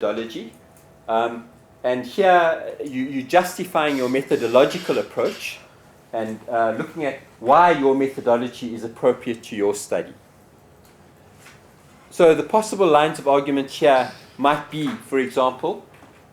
methodology. And here you're justifying your methodological approach and looking at why your methodology is appropriate to your study. So the possible lines of argument here might be, for example,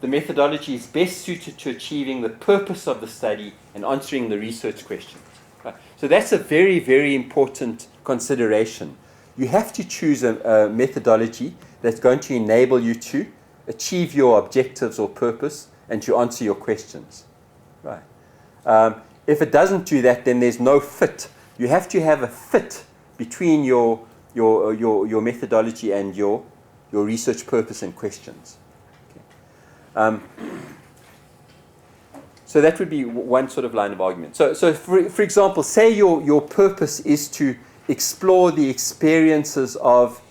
the methodology is best suited to achieving the purpose of the study and answering the research questions. Right? So that's a very, very important consideration. You have to choose a methodology that's going to enable you to achieve your objectives or purpose and to answer your questions. Right? If it doesn't do that, then there's no fit. You have to have a fit between your methodology and your research purpose and questions. Okay. So that would be one sort of line of argument. So for example, say your purpose is to explore the experiences of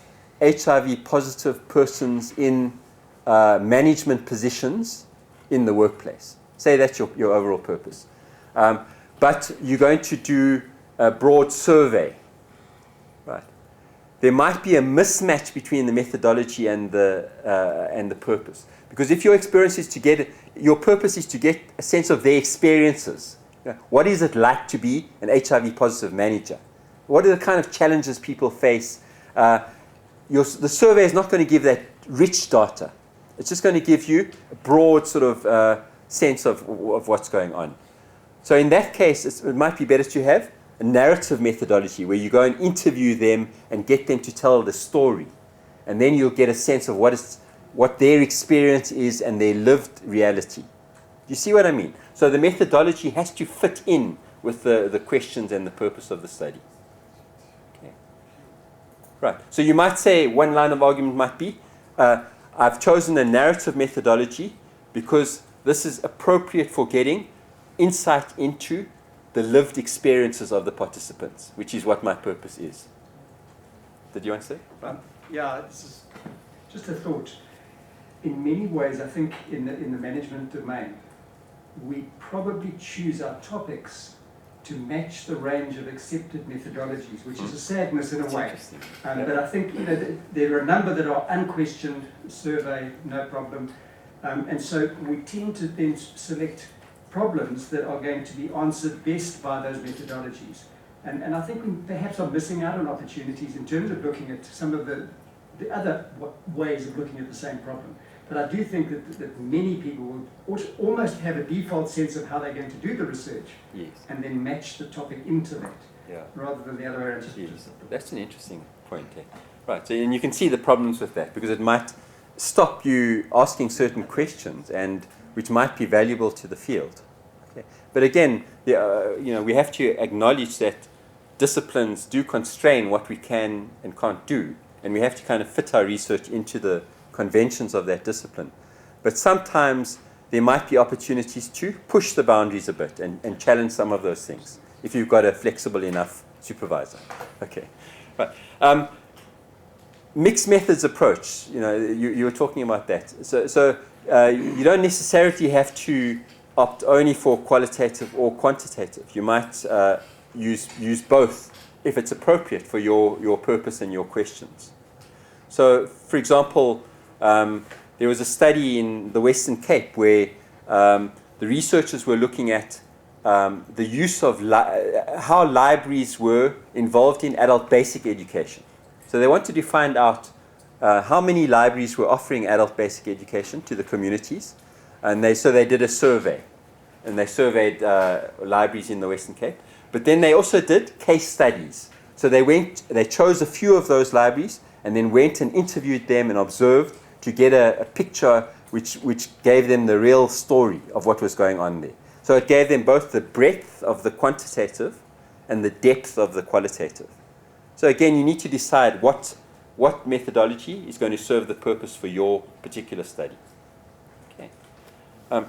HIV positive persons in management positions in the workplace. Say that's your overall purpose. But you're going to do a broad survey. Right. There might be a mismatch between the methodology and the purpose. Because if your experience is your purpose is to get a sense of their experiences. What is it like to be an HIV positive manager? What are the kind of challenges people face? The survey is not going to give that rich data. It's just going to give you a broad sort of sense of what's going on. So in that case, it might be better to have a narrative methodology where you go and interview them and get them to tell the story. And then you'll get a sense of what their experience is and their lived reality. Do you see what I mean? So the methodology has to fit in with the questions and the purpose of the study. Okay. Right. So you might say one line of argument might be, I've chosen a narrative methodology because this is appropriate for getting insight into the lived experiences of the participants, which is what my purpose is. Did you want to say? Right. Yeah, this is just a thought. In many ways, I think in the management domain, we probably choose our topics to match the range of accepted methodologies, which is a sadness in a way. But I think there are a number that are unquestioned, survey, no problem. And so we tend to then select problems that are going to be answered best by those methodologies. And I think we perhaps are missing out on opportunities in terms of looking at some of the other ways of looking at the same problem. But I do think that many people will almost have a default sense of how they're going to do the research, yes, and then match the topic into that, rather than the other way around. Yes. That's an interesting point. Eh? Right, so, and you can see the problems with that, because it might stop you asking certain questions, and which might be valuable to the field. Okay. But again, we have to acknowledge that disciplines do constrain what we can and can't do, and we have to kind of fit our research into the conventions of that discipline. But sometimes there might be opportunities to push the boundaries a bit and challenge some of those things if you've got a flexible enough supervisor. Okay, right. Mixed methods approach, you were talking about that. So you don't necessarily have to opt only for qualitative or quantitative. You might use both if it's appropriate for your purpose and your questions. So, for example, there was a study in the Western Cape where the researchers were looking at the use of how libraries were involved in adult basic education. So they wanted to find out how many libraries were offering adult basic education to the communities. And so they did a survey. And they surveyed libraries in the Western Cape. But then they also did case studies. So they chose a few of those libraries and then went and interviewed them and observed to get a picture which gave them the real story of what was going on there. So it gave them both the breadth of the quantitative and the depth of the qualitative. So again, you need to decide what methodology is going to serve the purpose for your particular study. Okay.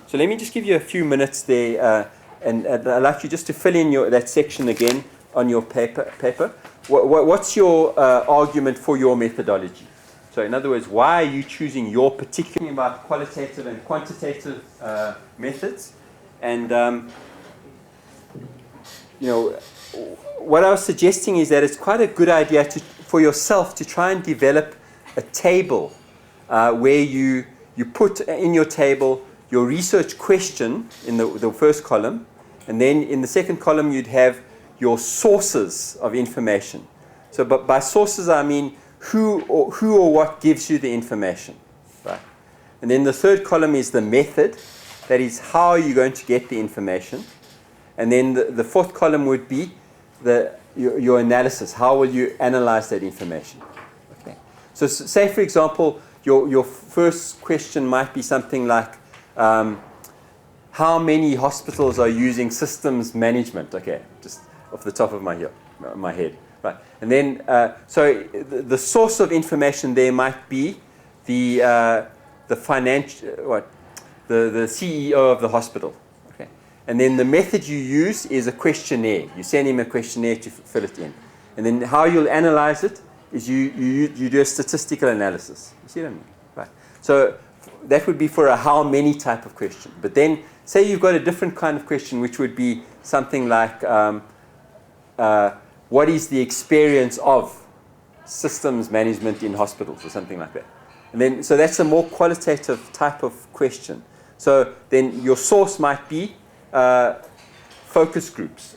So let me just give you a few minutes there, and I'd like you just to fill in that section again on your paper. What's your argument for your methodology? So in other words, why are you choosing your particular about qualitative and quantitative methods? And what I was suggesting is that it's quite a good idea for yourself to try and develop a table where you you put in your table your research question in the first column, and then in the second column you'd have your sources of information. So by sources I mean who or what gives you the information, right? And then the third column is the method, that is how you're going to get the information. And then the fourth column would be your analysis. How will you analyze that information? Okay. So say, for example, your first question might be something like, how many hospitals are using systems management? Okay, just off the top of my head. Right. And then, so the source of information there might be the financial, the CEO of the hospital. Okay. And then the method you use is a questionnaire. You send him a questionnaire to fill it in. And then how you'll analyze it is you do a statistical analysis. You see what I mean? Right. So that would be for a how many type of question. But then say you've got a different kind of question, which would be something like, what is the experience of systems management in hospitals, or something like that. And then, so that's a more qualitative type of question. So then your source might be focus groups.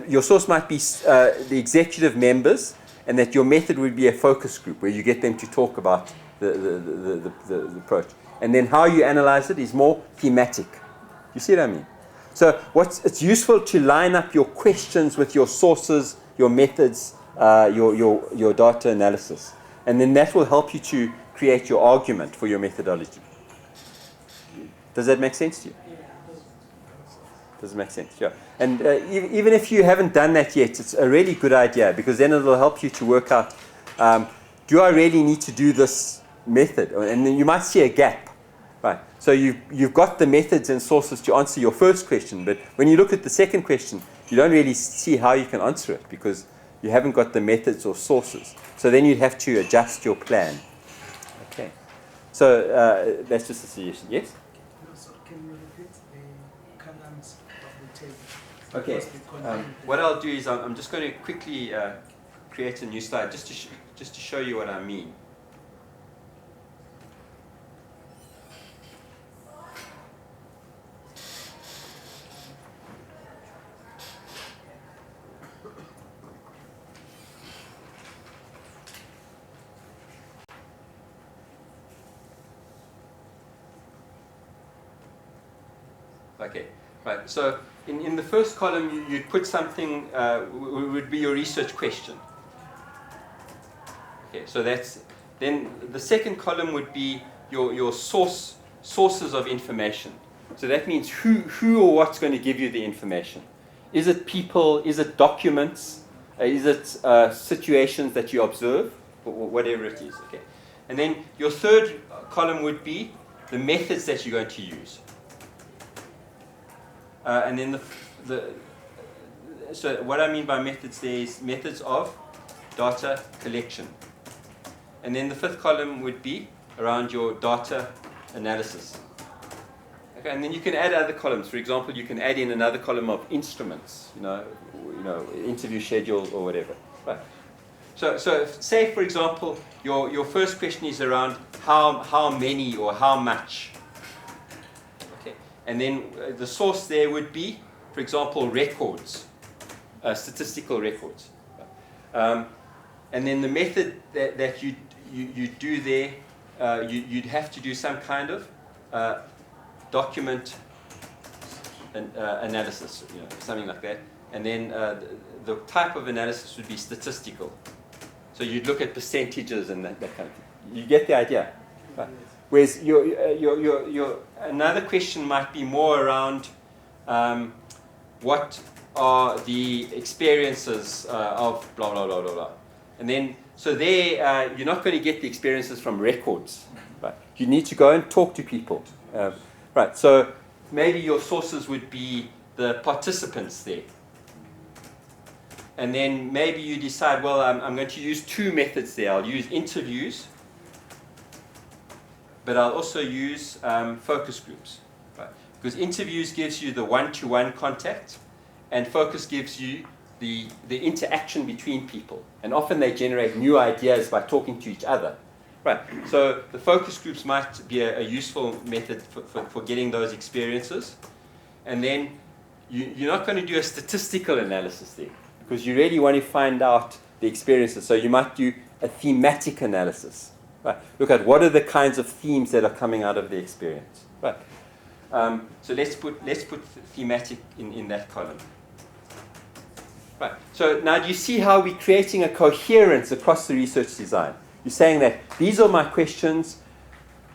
Your source might be the executive members, and that your method would be a focus group where you get them to talk about the approach. And then how you analyze it is more thematic. You see what I mean? So it's useful to line up your questions with your sources, your methods, your data analysis. And then that will help you to create your argument for your methodology. Does that make sense to you? Does it make sense? Yeah. And even if you haven't done that yet, it's a really good idea, because then it will help you to work out, do I really need to do this method? And then you might see a gap. Right. So you've got the methods and sources to answer your first question, but when you look at the second question, you don't really see how you can answer it, because you haven't got the methods or sources. So then you'd have to adjust your plan. Okay. So that's just a suggestion. Yes? So can you repeat the columns of the table? Okay. What I'll do is I'm just going to quickly create a new slide just to show you what I mean. Okay, right. So in the first column, you'd put something, would be your research question. Okay, so then the second column would be your sources of information. So that means who or what's going to give you the information. Is it people? Is it documents? Is it situations that you observe? Or whatever it is. Okay, and then your third column would be the methods that you're going to use. And then so what I mean by methods there is methods of data collection. And then the fifth column would be around your data analysis. Okay, and then you can add other columns. For example, you can add in another column of instruments, you know, interview schedule or whatever. Right. So say, for example, your first question is around how many or how much. And then the source there would be, for example, records, statistical records. And then the method that you do there, you'd have to do some kind of document analysis, something like that. And then the type of analysis would be statistical. So you'd look at percentages and that kind of thing. You get the idea? Right. Whereas your another question might be more around what are the experiences of blah, blah, blah, blah, blah. And then, so there, you're not going to get the experiences from records. Right? You need to go and talk to people. Right, so maybe your sources would be the participants there. And then maybe you decide, well, I'm going to use two methods there. I'll use interviews, but I'll also use focus groups. Right? Because interviews gives you the one-to-one contact, and focus gives you the interaction between people. And often they generate new ideas by talking to each other. Right, so the focus groups might be a useful method for getting those experiences. And then you're not going to do a statistical analysis there, because you really want to find out the experiences. So you might do a thematic analysis. Right, look at what are the kinds of themes that are coming out of the experience. Right, so let's put thematic in that column. Right, so now do you see how we're creating a coherence across the research design? You're saying that these are my questions,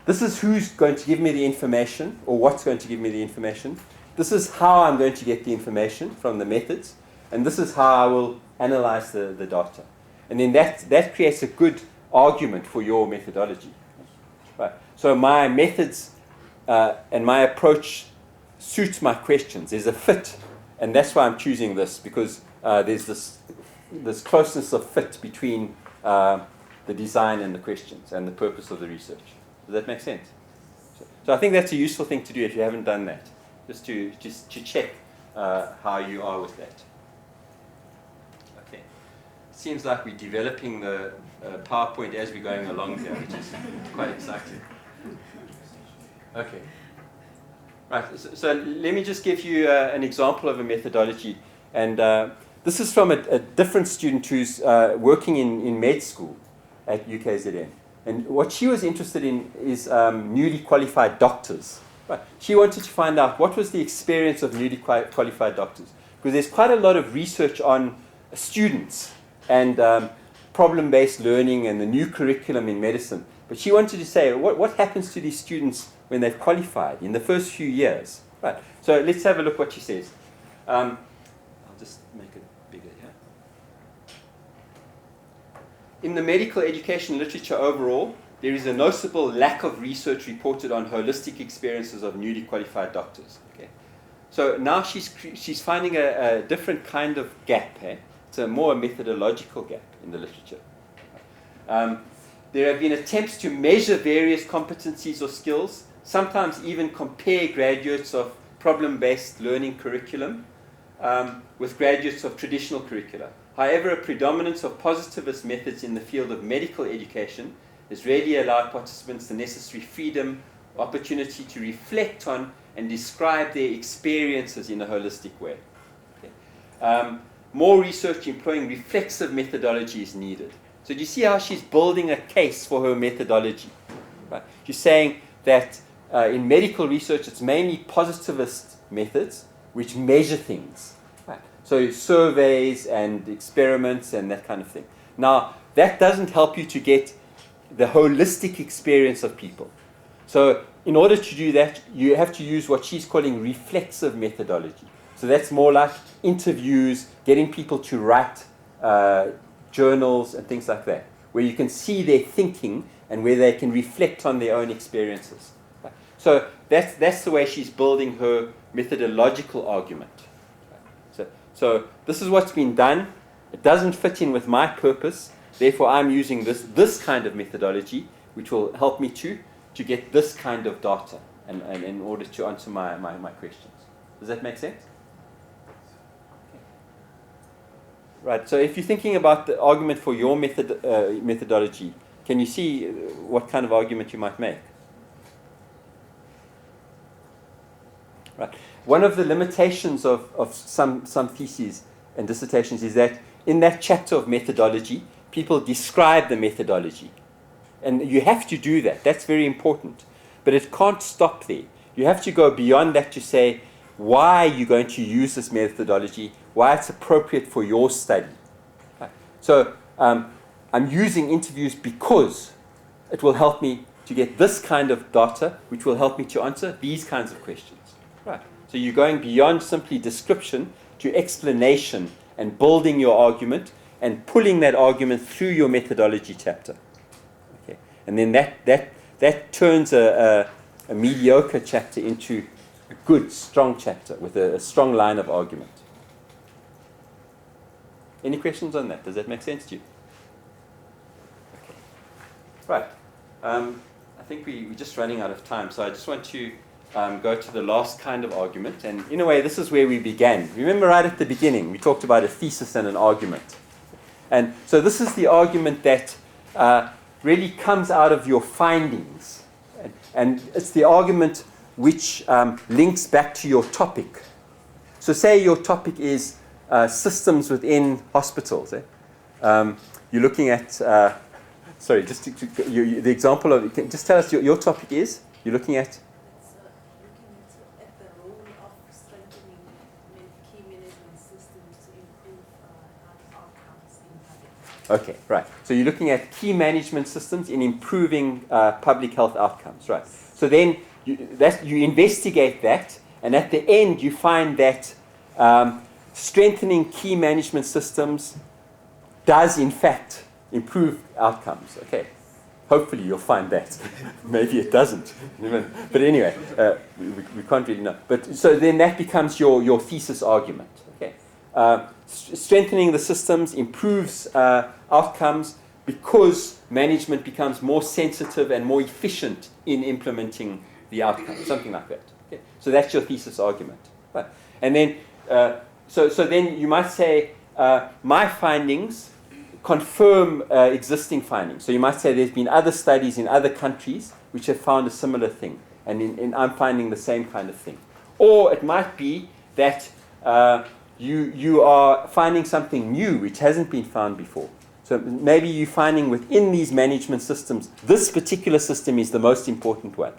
this is who's going to give me the information, or what's going to give me the information, this is how I'm going to get the information from the methods, and this is how I will analyze the data. And then that creates a good argument for your methodology. Right, so my methods and my approach suits my questions. There's a fit, and that's why I'm choosing this, because there's this closeness of fit between the design and the questions and the purpose of the research. Does that make sense? So I think that's a useful thing to do if you haven't done that, just to check how you are with that. Okay. Seems like we're developing the PowerPoint as we're going along here, which is quite exciting. Okay. Right, so let me just give you an example of a methodology. And this is from a different student who's working in med school at UKZN. And what she was interested in is newly qualified doctors. Right. She wanted to find out what was the experience of newly qualified doctors. Because there's quite a lot of research on students and problem-based learning and the new curriculum in medicine. But she wanted to say, what happens to these students when they've qualified in the first few years? Right. So let's have a look what she says. I'll just make it bigger here. In the medical education literature overall, there is a noticeable lack of research reported on holistic experiences of newly qualified doctors. Okay. So now she's finding a different kind of gap. It's a more methodological gap in the literature. There have been attempts to measure various competencies or skills, sometimes even compare graduates of problem-based learning curriculum with graduates of traditional curricula. However, a predominance of positivist methods in the field of medical education has rarely allowed participants the necessary freedom, opportunity to reflect on and describe their experiences in a holistic way. Okay. More research employing reflexive methodology is needed. So do you see how she's building a case for her methodology? Right? She's saying that in medical research, it's mainly positivist methods which measure things. Right? So surveys and experiments and that kind of thing. Now, that doesn't help you to get the holistic experience of people. So in order to do that, you have to use what she's calling reflexive methodology. So that's more like interviews, getting people to write journals and things like that, where you can see their thinking and where they can reflect on their own experiences. So that's the way she's building her methodological argument. So this is what's been done. It doesn't fit in with my purpose. Therefore, I'm using this kind of methodology, which will help me to get this kind of data and in order to answer my questions. Does that make sense? Okay. Right, so if you're thinking about the argument for your methodology, can you see what kind of argument you might make? Right. One of the limitations of some theses and dissertations is that in that chapter of methodology, people describe the methodology. And you have to do that. That's very important. But it can't stop there. You have to go beyond that to say why you're going to use this methodology, why it's appropriate for your study. Right. So I'm using interviews because it will help me to get this kind of data, which will help me to answer these kinds of questions. Right. So you're going beyond simply description to explanation and building your argument and pulling that argument through your methodology chapter. Okay. And then that turns a mediocre chapter into a good, strong chapter with a strong line of argument. Any questions on that? Does that make sense to you? Okay. Right. I think we're just running out of time, so I just want to go to the last kind of argument. And in a way, this is where we began. Remember right at the beginning, we talked about a thesis and an argument. And so this is the argument that really comes out of your findings. And it's the argument which links back to your topic. So say your topic is systems within hospitals. You're looking at, sorry, just the example of, just tell us your topic is, you're looking at? Looking at the role of strengthening key management systems to improve outcomes in public health. Okay, right. So you're looking at key management systems in improving public health outcomes, right? So then you investigate that, and at the end you find that strengthening key management systems does in fact improve outcomes. Okay, hopefully you'll find that. Maybe it doesn't. But anyway, we can't really know. But so then that becomes your thesis argument. Okay, strengthening the systems improves outcomes because management becomes more sensitive and more efficient in implementing the outcome, something like that. Okay? So that's your thesis argument. Right. And then, so then you might say, my findings confirm existing findings. So you might say there's been other studies in other countries which have found a similar thing, and I'm finding the same kind of thing. Or it might be that you are finding something new which hasn't been found before. So maybe you're finding within these management systems, this particular system is the most important one.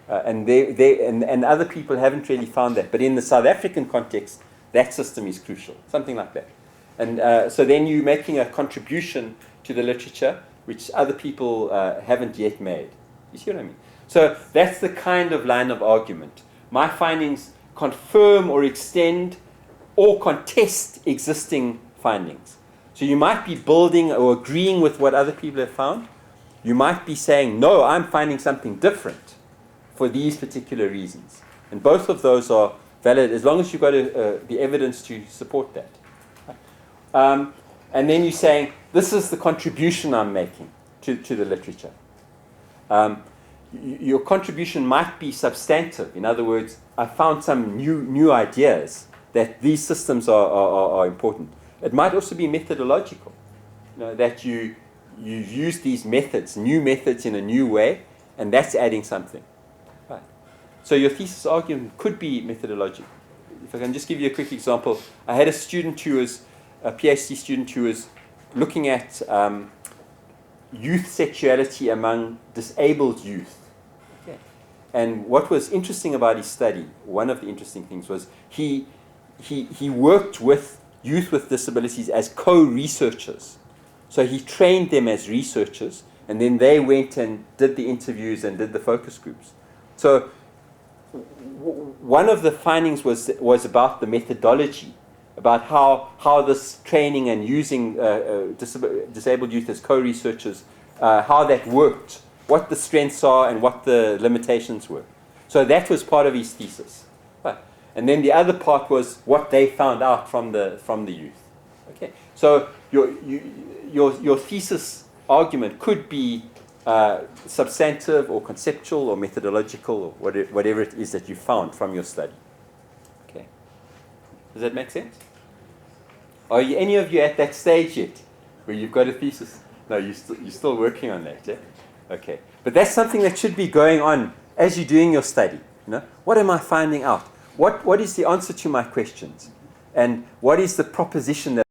And other people haven't really found that. But in the South African context, that system is crucial, something like that. And so then you're making a contribution to the literature which other people haven't yet made. You see what I mean? So that's the kind of line of argument. My findings confirm or extend or contest existing findings. So you might be building or agreeing with what other people have found. You might be saying, no, I'm finding something different for these particular reasons. And both of those are valid as long as you've got the evidence to support that. And then you're saying, this is the contribution I'm making to the literature. Your contribution might be substantive. In other words, I found some new ideas that these systems are important. It might also be methodological, that you use these methods, new methods in a new way, and that's adding something. Right. So your thesis argument could be methodological. If I can just give you a quick example, I had a PhD student who was looking at youth sexuality among disabled youth. Okay. And what was interesting about his study, one of the interesting things was he worked with youth with disabilities as co-researchers. So he trained them as researchers, and then they went and did the interviews and did the focus groups. So one of the findings was about the methodology, about how this training and using disabled youth as co-researchers, how that worked, what the strengths are and what the limitations were. So that was part of his thesis. Right. And then the other part was what they found out from the youth. Okay. So your thesis argument could be substantive or conceptual or methodological or whatever it is that you found from your study. Okay. Does that make sense? Are any of you at that stage yet where you've got a thesis? No, you're still working on that, yeah? Okay. But that's something that should be going on as you're doing your study. What am I finding out? What is the answer to my questions? And what is the proposition that